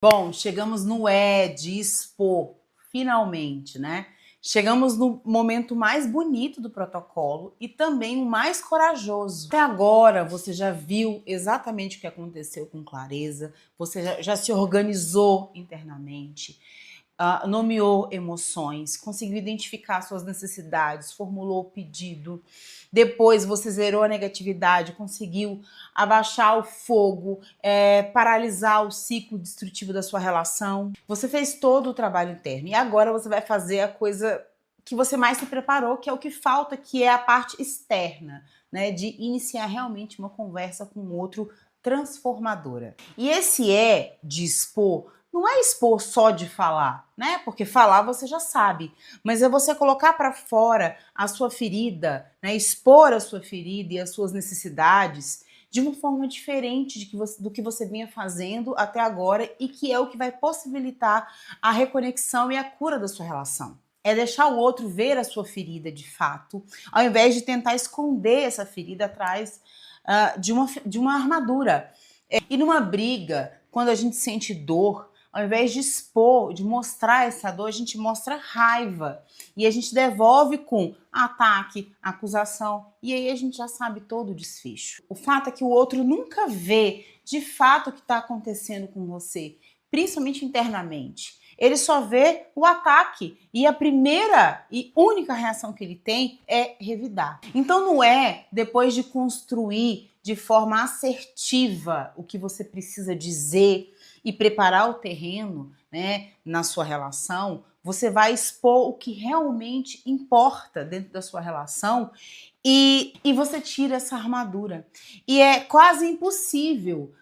Bom, chegamos no de expor, finalmente, né? Chegamos no momento mais bonito do protocolo e também o mais corajoso. Até agora você já viu exatamente o que aconteceu com clareza, você já se organizou internamente, nomeou emoções, conseguiu identificar suas necessidades, formulou o pedido. Depois você zerou a negatividade, conseguiu abaixar o fogo, paralisar o ciclo destrutivo da sua relação. Você fez todo o trabalho interno e agora você vai fazer a coisa que você mais se preparou, que é o que falta, que é a parte externa, né? De iniciar realmente uma conversa com o outro transformadora. E esse de expor não é expor só de falar, né? Porque falar você já sabe, mas é você colocar para fora a sua ferida, né? Expor a sua ferida e as suas necessidades de uma forma diferente do que você vinha fazendo até agora e que é o que vai possibilitar a reconexão e a cura da sua relação. É deixar o outro ver a sua ferida de fato, ao invés de tentar esconder essa ferida atrás de uma armadura. E numa briga, quando a gente sente dor, ao invés de expor, de mostrar essa dor, a gente mostra raiva. E a gente devolve com ataque, acusação. E aí a gente já sabe todo o desfecho. O fato é que o outro nunca vê de fato o que está acontecendo com você, principalmente internamente. Ele só vê o ataque e a primeira e única reação que ele tem é revidar. Então não é depois de construir de forma assertiva o que você precisa dizer e preparar o terreno, né, na sua relação, você vai expor o que realmente importa dentro da sua relação e você tira essa armadura. E é quase impossível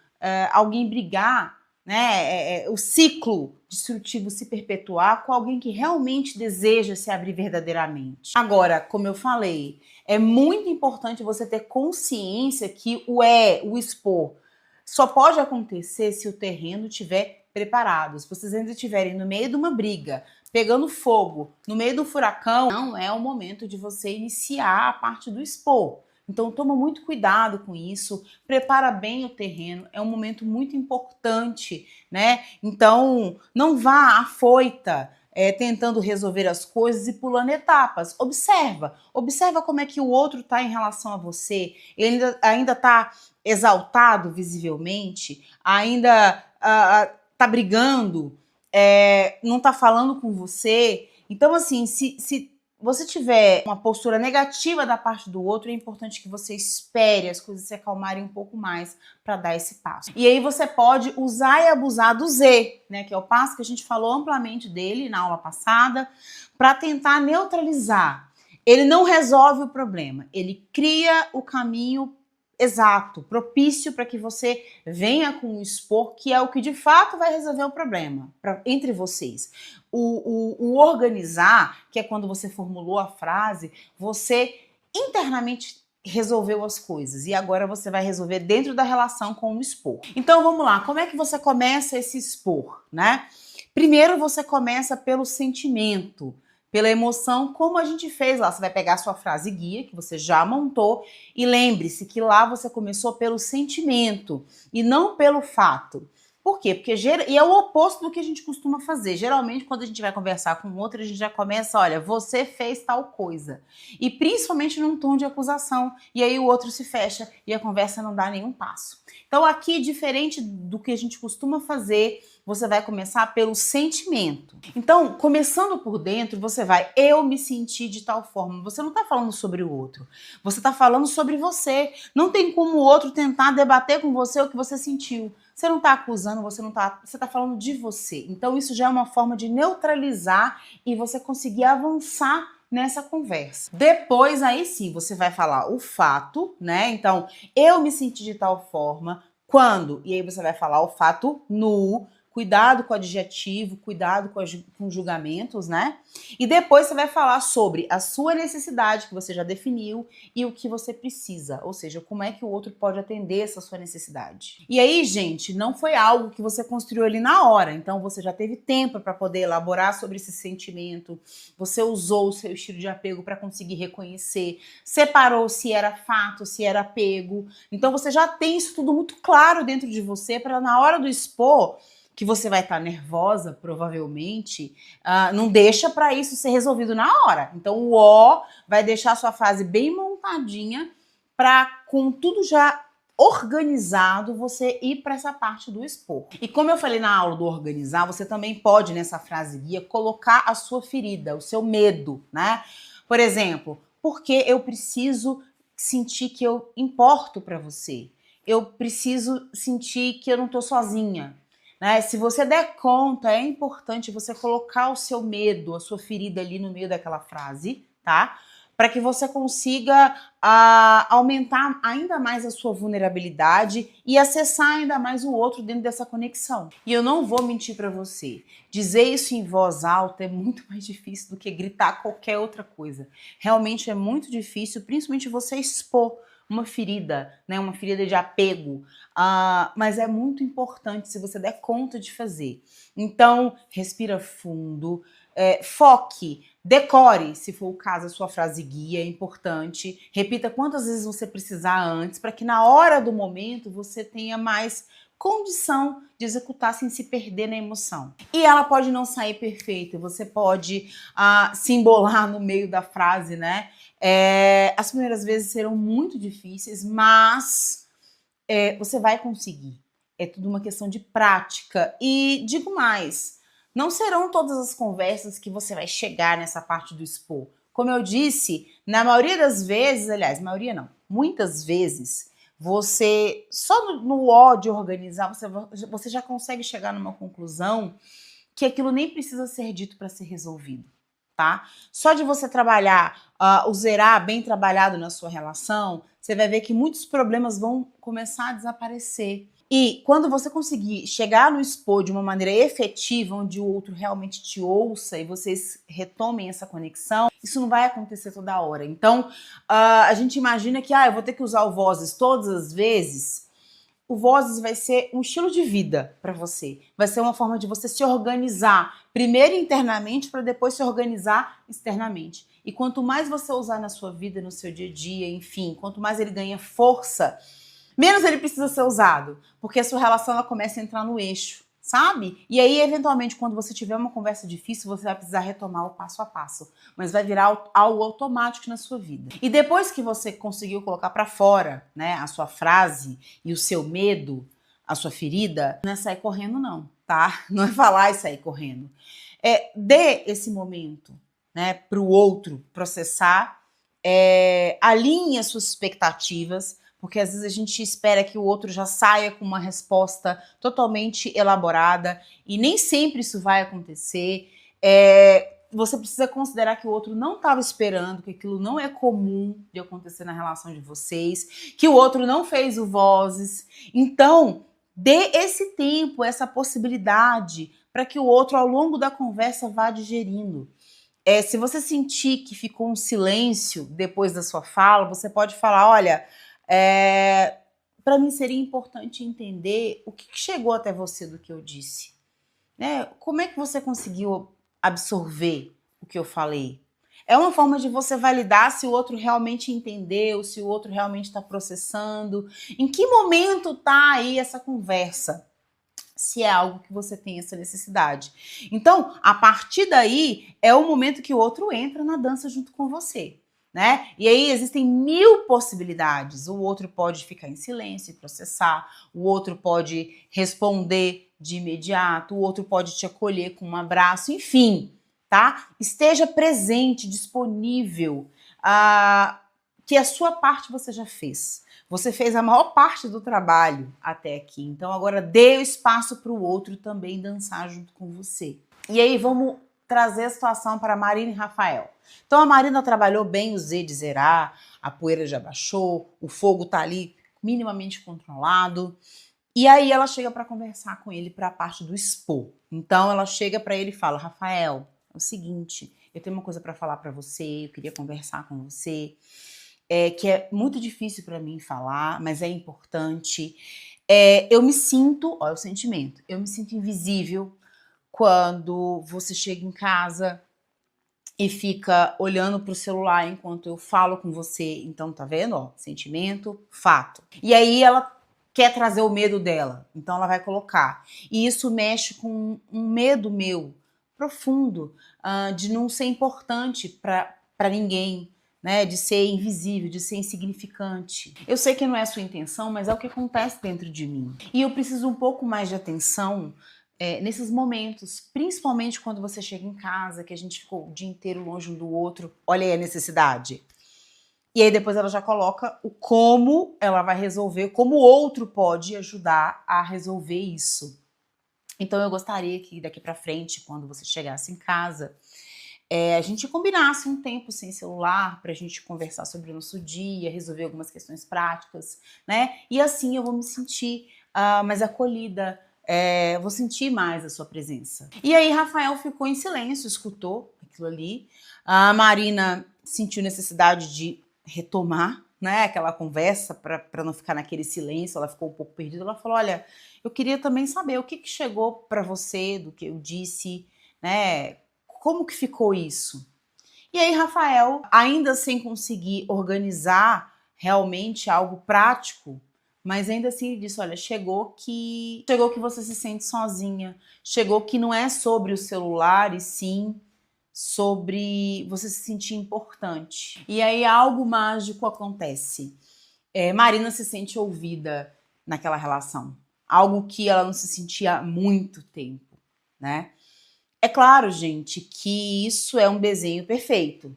alguém brigar, né, o ciclo destrutivo se perpetuar com alguém que realmente deseja se abrir verdadeiramente. Agora, como eu falei, é muito importante você ter consciência que o expor, só pode acontecer se o terreno estiver preparado. Se vocês ainda estiverem no meio de uma briga, pegando fogo, no meio do furacão, não é o momento de você iniciar a parte do expor. Então toma muito cuidado com isso, prepara bem o terreno, é um momento muito importante, né? Então não vá afoita, tentando resolver as coisas e pulando etapas. Observa como é que o outro está em relação a você. Ele ainda está exaltado visivelmente, ainda tá brigando, não tá falando com você. Então, assim, se você tiver uma postura negativa da parte do outro, é importante que você espere as coisas se acalmarem um pouco mais para dar esse passo. E aí você pode usar e abusar do Z, né, que é o passo que a gente falou amplamente dele na aula passada, para tentar neutralizar. Ele não resolve o problema, ele cria o caminho exato, propício para que você venha com o expor, que é o que de fato vai resolver o problema entre vocês. O organizar, que é quando você formulou a frase, você internamente resolveu as coisas e agora você vai resolver dentro da relação com o expor. Então vamos lá, como é que você começa esse expor, né? Primeiro você começa pelo sentimento, pela emoção, como a gente fez lá. Você vai pegar a sua frase guia, que você já montou, e lembre-se que lá você começou pelo sentimento e não pelo fato. Por quê? Porque é o oposto do que a gente costuma fazer. Geralmente, quando a gente vai conversar com outro, a gente já começa, olha, você fez tal coisa. E principalmente num tom de acusação. E aí o outro se fecha e a conversa não dá nenhum passo. Então aqui, diferente do que a gente costuma fazer, você vai começar pelo sentimento. Então, começando por dentro, você vai, eu me senti de tal forma. Você não está falando sobre o outro. Você está falando sobre você. Não tem como o outro tentar debater com você o que você sentiu. Você não está acusando, você está falando de você. Então, isso já é uma forma de neutralizar e você conseguir avançar nessa conversa. Depois, aí sim, você vai falar o fato, né? Então, eu me senti de tal forma, quando? E aí você vai falar o fato nu, cuidado com o adjetivo, cuidado com julgamentos, né? E depois você vai falar sobre a sua necessidade, que você já definiu, e o que você precisa, ou seja, como é que o outro pode atender essa sua necessidade. E aí, gente, não foi algo que você construiu ali na hora, então você já teve tempo para poder elaborar sobre esse sentimento, você usou o seu estilo de apego para conseguir reconhecer, separou se era fato, se era apego, então você já tem isso tudo muito claro dentro de você para na hora do expor, que você vai estar nervosa, provavelmente, não deixa para isso ser resolvido na hora. Então o O vai deixar a sua frase bem montadinha para, com tudo já organizado, você ir para essa parte do expor. E como eu falei na aula do organizar, você também pode, nessa frase guia, colocar a sua ferida, o seu medo, né? Por exemplo, porque eu preciso sentir que eu importo para você. Eu preciso sentir que eu não tô sozinha. Né? Se você der conta, é importante você colocar o seu medo, a sua ferida ali no meio daquela frase, tá? Para que você consiga aumentar ainda mais a sua vulnerabilidade e acessar ainda mais o outro dentro dessa conexão. E eu não vou mentir para você, dizer isso em voz alta é muito mais difícil do que gritar qualquer outra coisa. Realmente é muito difícil, principalmente você expor uma ferida, né, uma ferida de apego, mas é muito importante se você der conta de fazer. Então, respira fundo, foque, decore, se for o caso, a sua frase guia, é importante. Repita quantas vezes você precisar antes, para que na hora do momento você tenha mais condição de executar sem se perder na emoção. E ela pode não sair perfeita, você pode se embolar no meio da frase, né? As primeiras vezes serão muito difíceis, mas você vai conseguir. É tudo uma questão de prática. E digo mais, não serão todas as conversas que você vai chegar nessa parte do expor. Como eu disse, na maioria das vezes, aliás, maioria não, muitas vezes, você, só no ódio organizar, você já consegue chegar numa conclusão que aquilo nem precisa ser dito para ser resolvido, tá? Só de você trabalhar o zerar bem trabalhado na sua relação, você vai ver que muitos problemas vão começar a desaparecer. E quando você conseguir chegar no expor de uma maneira efetiva, onde o outro realmente te ouça e vocês retomem essa conexão, isso não vai acontecer toda hora. Então, a gente imagina que eu vou ter que usar o Vozes todas as vezes. O Vozes vai ser um estilo de vida para você. Vai ser uma forma de você se organizar, primeiro internamente, para depois se organizar externamente. E quanto mais você usar na sua vida, no seu dia a dia, enfim, quanto mais ele ganha força, menos ele precisa ser usado, porque a sua relação ela começa a entrar no eixo, sabe? E aí, eventualmente, quando você tiver uma conversa difícil, você vai precisar retomar o passo a passo, mas vai virar algo automático na sua vida. E depois que você conseguiu colocar para fora, né, a sua frase e o seu medo, a sua ferida, não é sair correndo não, tá? Não é falar e sair correndo. Dê esse momento, né, para o outro processar, alinhe as suas expectativas, porque às vezes a gente espera que o outro já saia com uma resposta totalmente elaborada e nem sempre isso vai acontecer. Você precisa considerar que o outro não estava esperando, que aquilo não é comum de acontecer na relação de vocês, que o outro não fez o Vozes. Então, dê esse tempo, essa possibilidade, para que o outro, ao longo da conversa, vá digerindo. Se você sentir que ficou um silêncio depois da sua fala, você pode falar, olha, para mim seria importante entender o que chegou até você do que eu disse, né? Como é que você conseguiu absorver o que eu falei? É uma forma de você validar se o outro realmente entendeu, se o outro realmente está processando, em que momento está aí essa conversa, se é algo que você tem essa necessidade. Então, a partir daí, é o momento que o outro entra na dança junto com você. Né? E aí existem 1000 possibilidades. O outro pode ficar em silêncio e processar, o outro pode responder de imediato, o outro pode te acolher com um abraço, enfim, tá? Esteja presente, disponível, que a sua parte você já fez. Você fez a maior parte do trabalho até aqui, então agora dê o espaço para o outro também dançar junto com você. E aí vamos trazer a situação para Marina e Rafael. Então a Marina trabalhou bem o Z de zerar, a poeira já baixou, o fogo tá ali minimamente controlado. E aí ela chega para conversar com ele para a parte do expor. Então ela chega para ele e fala: Rafael, é o seguinte, eu tenho uma coisa para falar para você, eu queria conversar com você, que é muito difícil para mim falar, mas é importante. Eu me sinto, olha o sentimento, eu me sinto invisível quando você chega em casa e fica olhando pro celular enquanto eu falo com você. Então, tá vendo? Ó, sentimento, fato. E aí ela quer trazer o medo dela, então ela vai colocar. E isso mexe com um medo meu profundo, de não ser importante para ninguém, né? De ser invisível, de ser insignificante. Eu sei que não é a sua intenção, mas é o que acontece dentro de mim. E eu preciso um pouco mais de atenção nesses momentos, principalmente quando você chega em casa, que a gente ficou o dia inteiro longe um do outro. Olha aí a necessidade. E aí depois ela já coloca o como ela vai resolver, como o outro pode ajudar a resolver isso. Então eu gostaria que daqui pra frente, quando você chegasse em casa, a gente combinasse um tempo sem celular pra gente conversar sobre o nosso dia, resolver algumas questões práticas, né? E assim eu vou me sentir mais acolhida, vou sentir mais a sua presença. E aí Rafael ficou em silêncio, escutou aquilo ali. A Marina sentiu necessidade de retomar, né, aquela conversa para não ficar naquele silêncio. Ela ficou um pouco perdida. Ela falou: olha, eu queria também saber o que chegou para você do que eu disse, né? Como que ficou isso? E aí Rafael, ainda sem conseguir organizar realmente algo prático, mas ainda assim ele disse: olha, chegou que você se sente sozinha, chegou que não é sobre o celular e sim sobre você se sentir importante. E aí algo mágico acontece. Marina se sente ouvida naquela relação. Algo que ela não se sentia há muito tempo, né? É claro, gente, que isso é um desenho perfeito.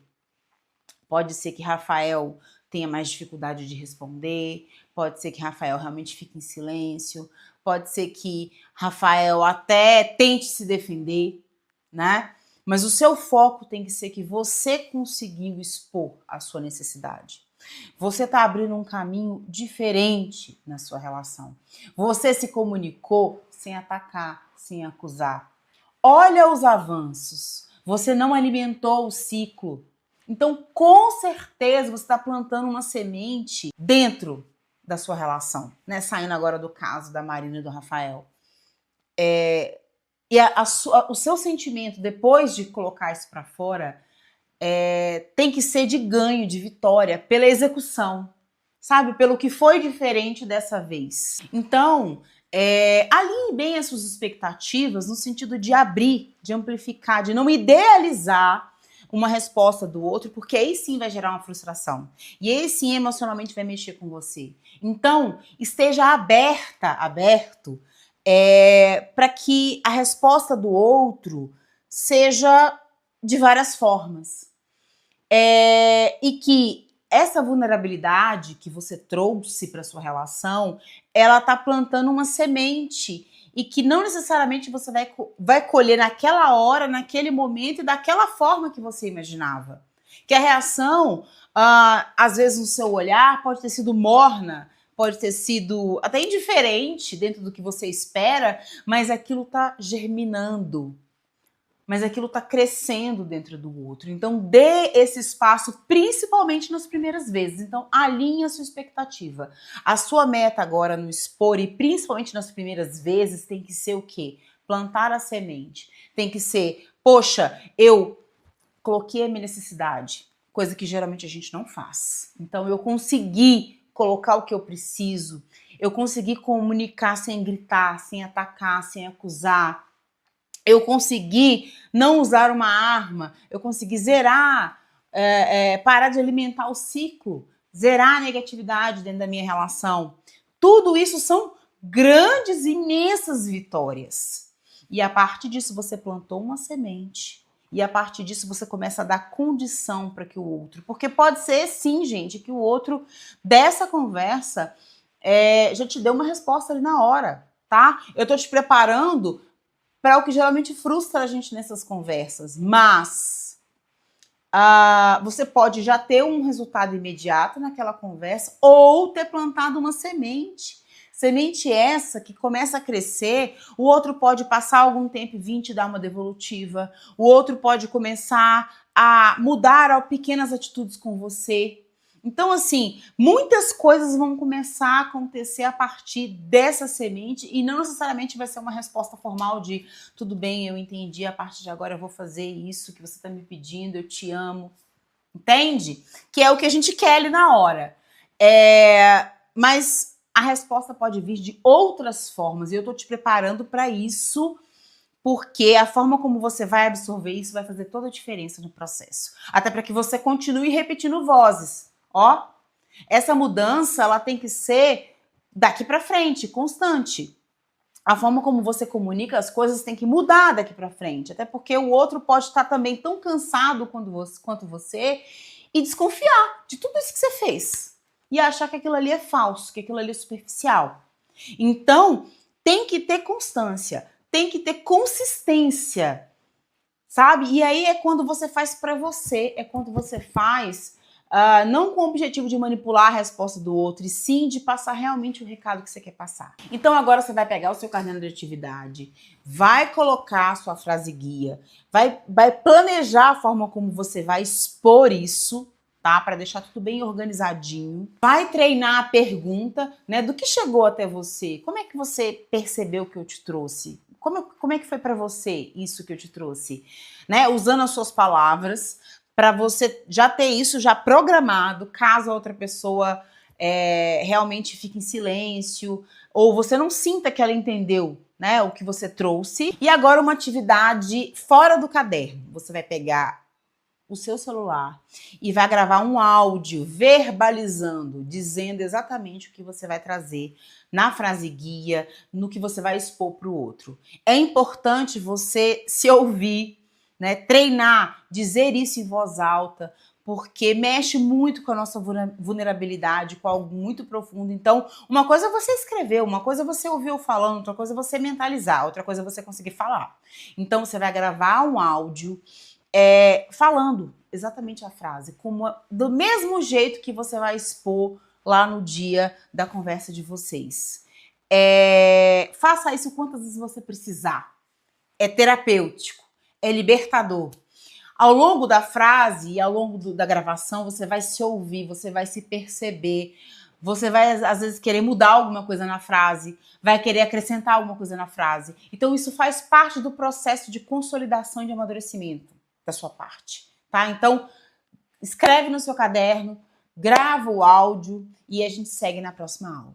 Pode ser que Rafael tenha mais dificuldade de responder, pode ser que Rafael realmente fique em silêncio, pode ser que Rafael até tente se defender, né? Mas o seu foco tem que ser que você conseguiu expor a sua necessidade. Você está abrindo um caminho diferente na sua relação. Você se comunicou sem atacar, sem acusar. Olha os avanços. Você não alimentou o ciclo. Então, com certeza, você está plantando uma semente dentro da sua relação, né? Saindo agora do caso da Marina e do Rafael. E o seu sentimento, depois de colocar isso para fora, tem que ser de ganho, de vitória, pela execução, sabe? Pelo que foi diferente dessa vez. Então, alinhe bem as suas expectativas no sentido de abrir, de amplificar, de não idealizar uma resposta do outro, porque aí sim vai gerar uma frustração. E aí sim emocionalmente vai mexer com você. Então, esteja aberto, para que a resposta do outro seja de várias formas. E que essa vulnerabilidade que você trouxe para sua relação, ela tá plantando uma semente e que não necessariamente você vai colher naquela hora, naquele momento e daquela forma que você imaginava. Que a reação, às vezes no seu olhar, pode ter sido morna, pode ter sido até indiferente dentro do que você espera, mas aquilo tá germinando. Mas aquilo está crescendo dentro do outro. Então, dê esse espaço, principalmente nas primeiras vezes. Então, alinhe a sua expectativa. A sua meta agora no expor, e principalmente nas primeiras vezes, tem que ser o quê? Plantar a semente. Tem que ser, poxa, eu coloquei a minha necessidade, coisa que geralmente a gente não faz. Então, eu consegui colocar o que eu preciso, eu consegui comunicar sem gritar, sem atacar, sem acusar. Eu consegui não usar uma arma, eu consegui zerar, parar de alimentar o ciclo, zerar a negatividade dentro da minha relação. Tudo isso são grandes, imensas vitórias. E a partir disso você plantou uma semente. E a partir disso você começa a dar condição para que o outro... Porque pode ser, sim, gente, que o outro, dessa conversa, já te deu uma resposta ali na hora, tá? Eu tô te preparando para o que geralmente frustra a gente nessas conversas, mas você pode já ter um resultado imediato naquela conversa ou ter plantado uma semente. Semente essa que começa a crescer, o outro pode passar algum tempo e vir te dar uma devolutiva, o outro pode começar a mudar pequenas atitudes com você. Então, assim, muitas coisas vão começar a acontecer a partir dessa semente e não necessariamente vai ser uma resposta formal de tudo bem, eu entendi, a partir de agora eu vou fazer isso que você está me pedindo, eu te amo. Entende? Que é o que a gente quer ali na hora. Mas a resposta pode vir de outras formas e eu tô te preparando para isso, porque a forma como você vai absorver isso vai fazer toda a diferença no processo. Até para que você continue repetindo vozes. Ó, essa mudança ela tem que ser daqui para frente, constante. A forma como você comunica as coisas tem que mudar daqui para frente, até porque o outro pode estar também tão cansado quanto você e desconfiar de tudo isso que você fez e achar que aquilo ali é falso, que aquilo ali é superficial. Então, tem que ter constância, tem que ter consistência, sabe? E aí é quando você faz para você, é quando você faz não com o objetivo de manipular a resposta do outro, e sim de passar realmente o recado que você quer passar. Então agora você vai pegar o seu caderno de atividade, vai colocar a sua frase guia, vai planejar a forma como você vai expor isso, tá? Para deixar tudo bem organizadinho. Vai treinar a pergunta, né? Do que chegou até você? Como é que você percebeu que eu te trouxe? Como é que foi para você isso que eu te trouxe? Né? Usando as suas palavras, para você já ter isso já programado, caso a outra pessoa realmente fique em silêncio, ou você não sinta que ela entendeu, né, o que você trouxe. E agora uma atividade fora do caderno. Você vai pegar o seu celular e vai gravar um áudio verbalizando, dizendo exatamente o que você vai trazer na frase guia, no que você vai expor para o outro. É importante você se ouvir, né, treinar, dizer isso em voz alta, porque mexe muito com a nossa vulnerabilidade, com algo muito profundo. Então, uma coisa é você escrever, uma coisa é você ouvir eu falando, outra coisa é você mentalizar, outra coisa é você conseguir falar. Então, você vai gravar um áudio falando exatamente a frase, do mesmo jeito que você vai expor lá no dia da conversa de vocês. Faça isso quantas vezes você precisar. É terapêutico, é libertador. Ao longo da frase e ao longo da gravação, você vai se ouvir, você vai se perceber, você vai, às vezes, querer mudar alguma coisa na frase, vai querer acrescentar alguma coisa na frase. Então, isso faz parte do processo de consolidação e de amadurecimento da sua parte, tá? Então, escreve no seu caderno, grava o áudio e a gente segue na próxima aula.